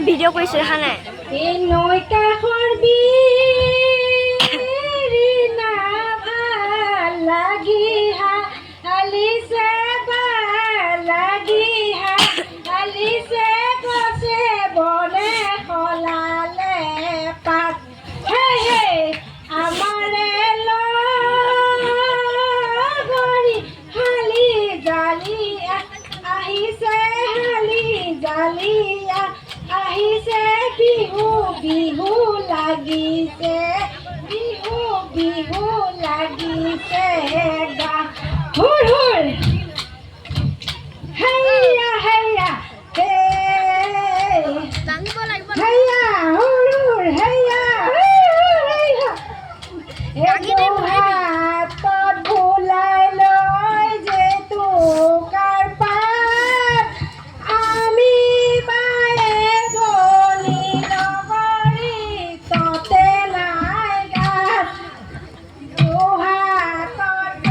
video' কৰিছে দেখা নাই এই নৈ কাষৰ বিৰিণা ভাল লাগি হালিছে লাগি হালিছে গছে বনে সলালে পাত হে হে আমাৰে লগৰী হালি জালি আহিছে হালি জালি আহিছে বিহু বিহু লাগিছে বিহু বিহু লাগিছে গা হুৰ হুৰ হেয়া হেয়া হে হেয়া হুৰ হুৰ হেয়া হাতত ভুলাই লৈ যে তোকাৰ পাত আমি বায়ে গলি নগৰী ততে নাই গাত হাতত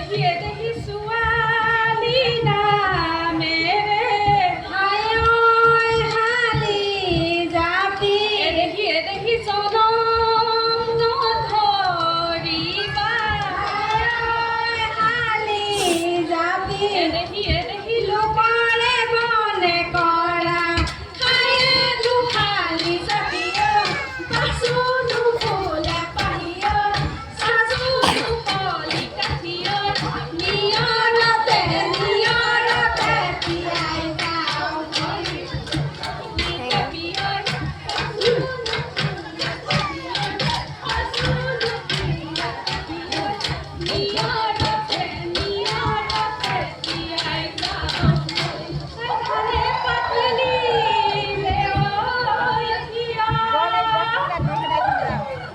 দেখিয়ে দেখি ছোৱালী নামেৰে হায়ৈ হালি জাপি দেখিয়ে দেখি জনম ধৰিবা হায়ৈ হালি জাপি দেখিয়ে দেখি লোকৰে মনে কৰা খায়ে দুখালি জাপিও পাছোনো ফুলা পাহিও সাজোনো কলি কাঠিও নিয়ৰতে তিয়াই যাওঁ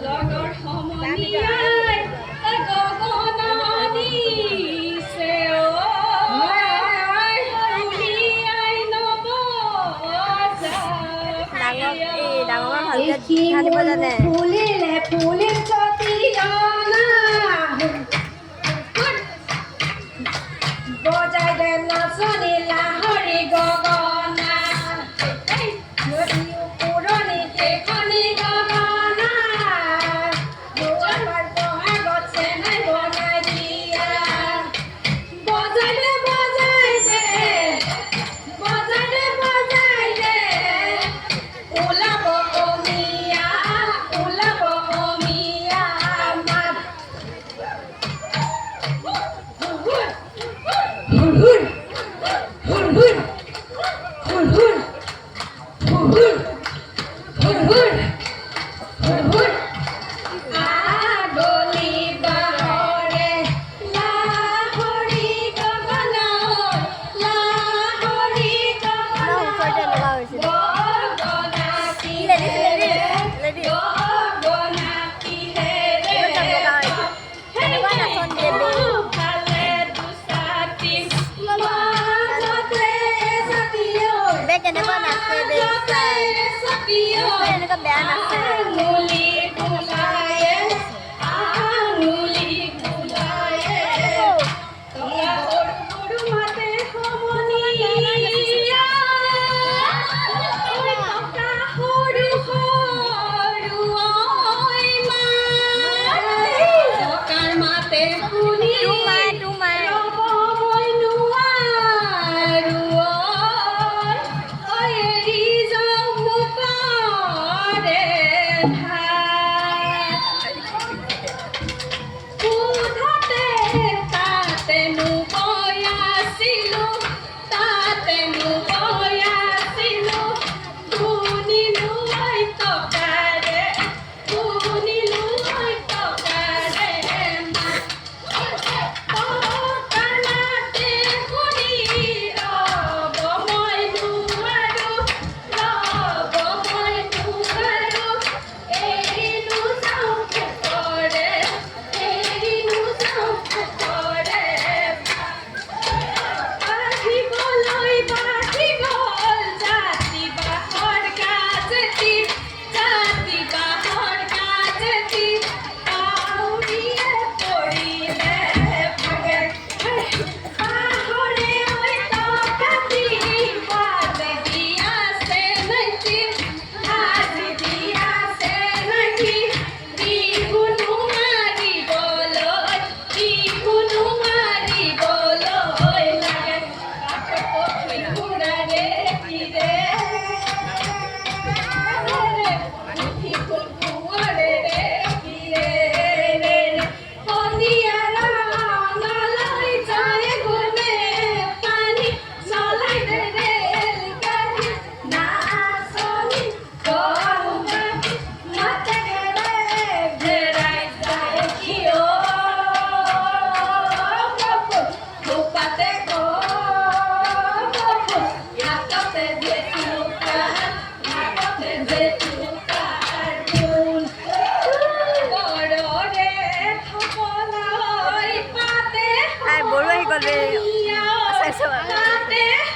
লগৰ সমনীয়াই গগনা দিছে উলিয়াই নব ডাঙৰ ভালকে ধানিব জানে ফুলিলে ফুলিল চতিয়না বজাই দে নাচনী লাহৰি গগনা নদী পুৰণি কেইখনি গগনা দুৱাৰ বহাগত চেনাই বনাই দিয়া বজাই দে ওলাব অমিয়া মাত হুৰ আগলি বাহৰে লাহৰি গগনা লাহৰি আমাৰ ওচৰতে এনেকুৱা হৈছিল গগনা গগনা তেনেকুৱা নাচন দিয়ে ভালে দুচাতি মাজতে ছাতিও বে কেনেকুৱা নাচে বে এনেকুৱা বেয়া নাচে আঙুলি গুলায়ে তলা সৰু মাতে সমনীয়া টকা সৰু ঐ মা টকাৰ মাতে শুনি তোমাৰ ৰ'ব মই নোৱাৰো এৰি যাওঁ মুখৰে সোধতে তাতেনো গৈ আছিলোঁ শুনিলো টকাৰে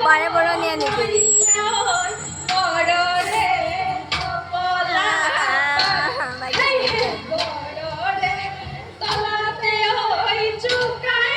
বাৰে বৰণীয়া নেকি তলাতে হৈ চুকাই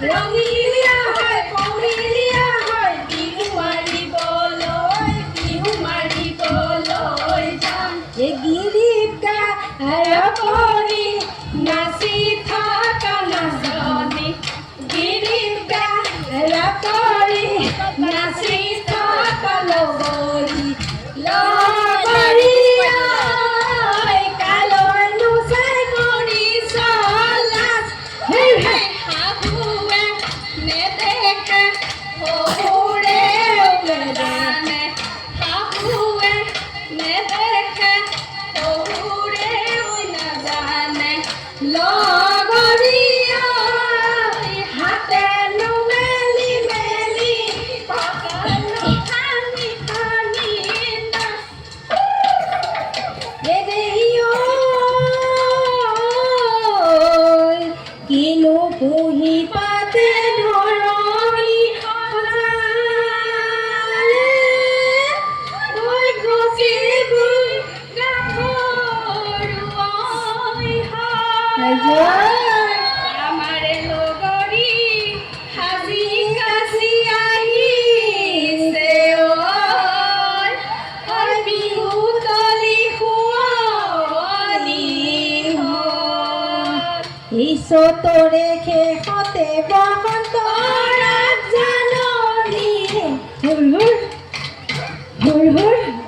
ৰঙিলীয়া হয় পঙিলীয়া হয় বিহু মাৰিবলৈ যাম এই গিৰিত গাৰ কৰি নাচি থকা নাচনী গিৰিত গাৰ কৰি নাচি থকা লগৰী কিনো পুহি পাতে ধৰণী গছিবোৰ আমাৰে লগৰী সাজি কাচি আহিছে বিহু তলি শুৱনি চতৰে শেষতে বসন্তৰ জাননী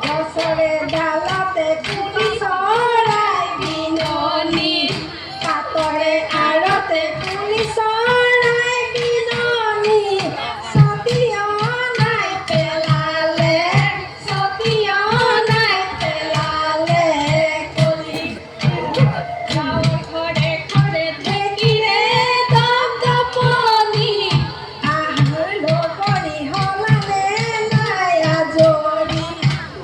গছৰে ডালতে কুলি চৰাই বিননি পাতৰে আৰতে কুলি চৰাই বিননি ছটিয়নাই পেলালে কলি গাঁৱৰ ঘৰে ঘৰে ঢেঁকীৰে দপদপনি আহৈ লগৰী হলালে নাই আজৰি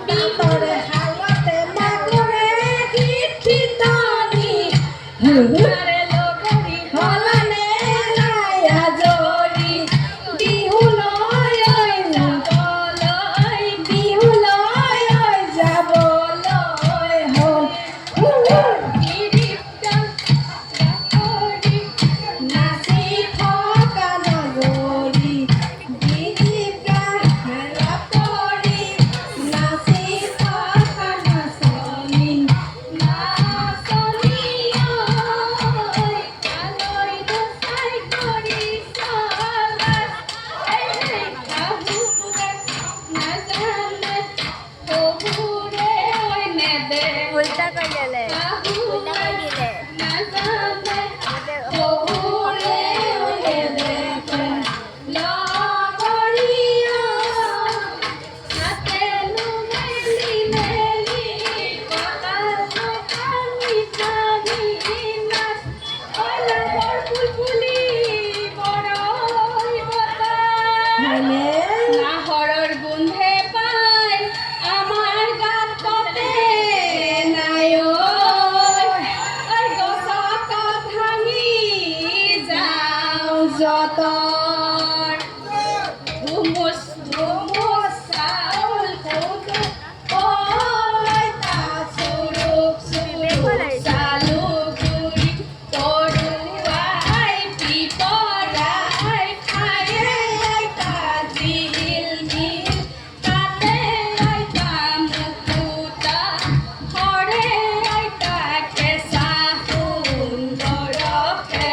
বাটৰে হালতে মাগুৰে কীৰ্তিতনি আমাৰে লগৰী হলালে নাই আজৰি বিহুলৈ যাবলৈ হ'ল নাচি থকা নগৰী গীত কৰি নাচি থকা নাচনী আলৈ দচাই কৰি নাজানে শহুৰে নেদে উল্টা কৰি দিলে নাজানে শহুৰে নেদেখে লগৰীয়া হাতেনো মেলি মেলি কঁকালো টানি টানি নাচ নাহৰ ফুল ফুলি বৰৈ বতাহ নাহৰৰ গোন্ধে পাই আমাৰ গাত কতে নাই গছক ভাঙি যাওঁ যতৰ ধুমুচ ধুমুচ চাউল চুৰুক চুৰুক চালু গুৰি তৰুৱাই পিপৰাই খায়ে আইতা জিল জিল তাতে আইতা মুকুতা হৰে আইতা কেঁচা সুন্দৰকে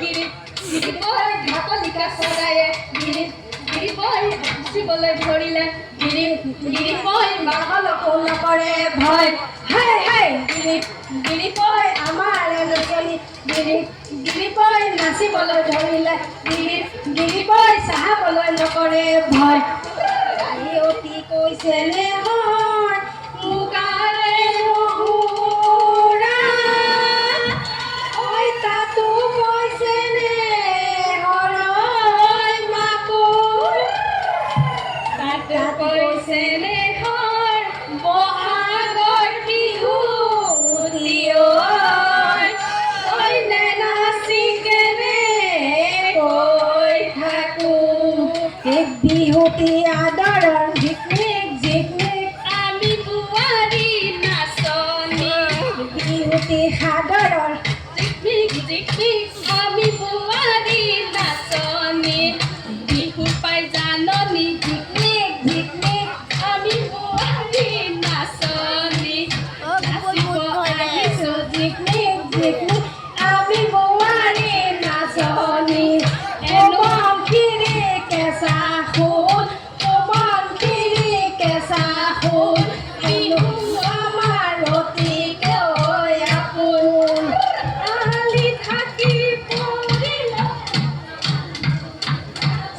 গিৰিপই ঢাকলিকা চৰায়ে গিৰিপই নাচিবলৈ ধৰিলে গিৰিপই বাঘলকো নকৰে ভয় গিৰিপই আমাৰ ল'ৰা-ছোৱালী গিৰিপই নাচিবলৈ ধৰিলে গিৰিপই চাহাবলৈ নকৰে ভয় অতি কৈছে নেহৰ মুগাৰে মহুৰা ঐ তাতো কৈছে নেহৰ মাকৈ তাতো কৈছে নেহৰ বহাগৰ বিহু ঐ নাচি কেনে কৈ থাকো এক বিহুতি আদৰৰ ঝিকমিক আমি বোৱাৰী নাচনী বিহুতি বোৱাৰী বিহু পাই জাননী ঝিকমিক ঝিকমিক আমি বোৱাৰী নাচনী নাচিব আহিছোঁ ঝিকমিক ঝিকমিক আমি বোৱাৰী নাচনী কোমলখিৰী কেঁচা সোণ কোমলখিৰী কেঁচা সোণ বিহু আমাৰ অতিকে আপোন আলি থাকি পৰিল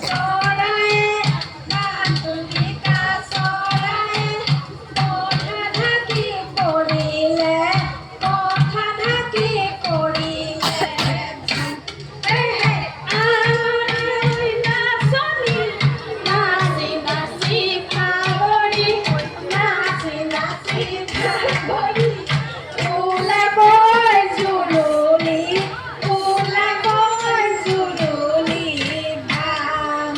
চৰায়ে বাঁহীকা চৰায়ে কথা ঢাকি কৰিলে কথা ঢাকি কৰিলে নাচনী নাচি নাচি ভাগৰি নাচি নাচি ভাগৰি ওলাবই জুৰুলি ওলাবই জুৰুলি ভাম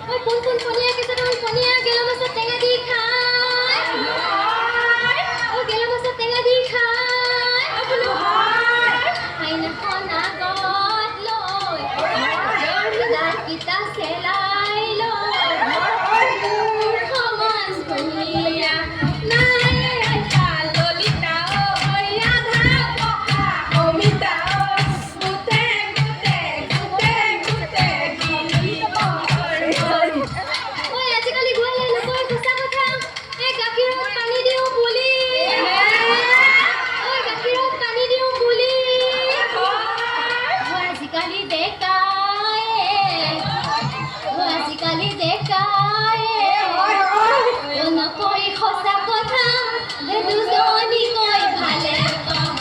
ঐ কোন কোন পনীয়া কেছে তুমি পনীয়া গেলা মাছত টেঙা দি খায় ঐ গেলা মাছত টেঙা দি খায় আইনাখন আগত লৈ দাঁতকেইটা চেলাই লৈ সমান ধুনীয়া নাই আইতা ললিতা ঐ আধা পকা অমিতা গোটে গোটে গোটে গোটে গীত ঐ আজিকালি গোৱালে নকয় সঁচা কথা এই গাখীৰত পানী দিওঁ বুলি ঐ গাখীৰত পানী দিওঁ বুলি আজিকালি ডেকায়ে নকয় সঁচা কথা দুজনী কৈ ভালে পাওঁ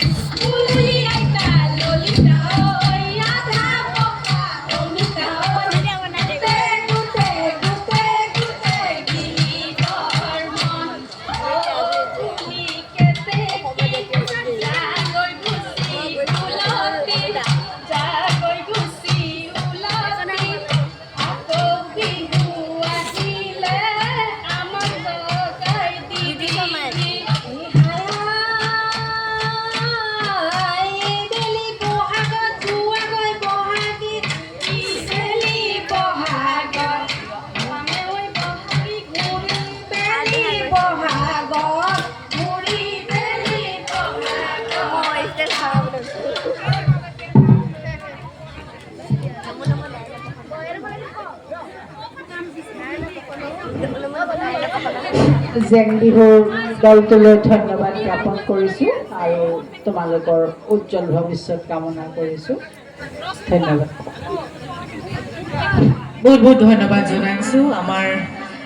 ফুলি আইতা ললিতা ঐ আধা পকা অমিতা গোটে গোটে গোটে গোটে গীতৰ মন ফুলি কেতে যাগৈ গুচি উলটি যাগৈ গুচি উলটি আকৌ বিহু আহিলে আমাক জগাই দিবি বেলি বহাগত যোৱাগৈ বহাগী বেলি বহাগত বহাগী ঘূৰি বেলি বহাগত ঘূৰি বেলি বহাগত জেং বিহুৰ দলটোলৈ ধন্যবাদ জ্ঞাপন কৰিছোঁ আৰু তোমালোকৰ উজ্জ্বল ভৱিষ্যত কামনা কৰিছোঁ ধন্যবাদ বহুত বহুত ধন্যবাদ জনাইছোঁ আমাৰ